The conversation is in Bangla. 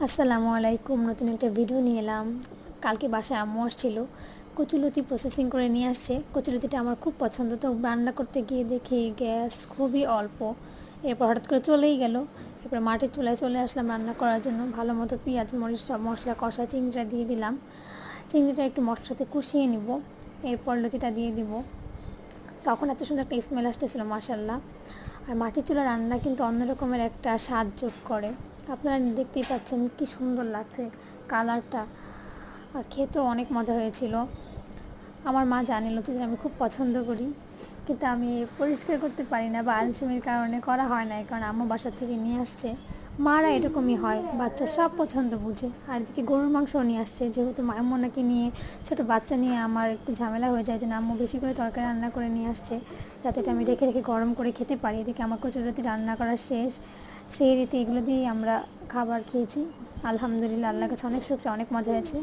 আসসালামু আলাইকুম। নতুন একটা ভিডিও নিয়ে এলাম। কালকে বাসায় আম্মু আসছিল, কচুলতি প্রসেসিং করে নিয়ে আসছে। কচুলতিটা আমার খুব পছন্দ, তো রান্না করতে গিয়ে দেখি গ্যাস খুবই অল্প। এরপর হঠাৎ করে চলেই গেল। এরপর মাটির চুলায় চলে আসলাম রান্না করার জন্য। ভালো মতো পেঁয়াজ মরিচ সব মশলা কষা চিংড়িটা দিয়ে দিলাম। চিংড়িটা একটু মশলার সাথে কষিয়ে নিব, এরপর লতিটা দিয়ে দিব। তখন এত সুন্দর একটা স্মেল আসতেছিল, মাশাল্লাহ। আর মাটির চুলা রান্না কিন্তু অন্য রকমের একটা স্বাদ যোগ করে। আপনারা দেখতেই পাচ্ছেন কি সুন্দর লাগছে কালারটা, আর খেতেও অনেক মজা হয়েছিল। আমার মা জানে লতিটা আমি খুব পছন্দ করি, কিন্তু আমি পরিষ্কার করতে পারি না বা আলসেমির কারণে করা হয় না, কারণ আম্মু বাসা থেকে নিয়ে আসছে। মারা এরকমই হয়, বাচ্চা সব পছন্দ বুঝে। আর এদিকে গরুর মাংসও নিয়ে আসছে, যেহেতু আম্মু নাকি নিয়ে ছোটো বাচ্চা নিয়ে আমার একটু ঝামেলা হয়ে যায়, যে আম্মু বেশি করে তরকারি রান্না করে নিয়ে আসছে, যাতে এটা আমি রেখে রেখে গরম করে খেতে পারি। এদিকে আমার কচুরতি রান্না করা শেষ, সেই রীতি এগুলো দিয়েই আমরা খাবার খেয়েছি। আলহামদুলিল্লাহ, আল্লাহর কাছে অনেক শুকরিয়া, অনেক মজা হয়েছে।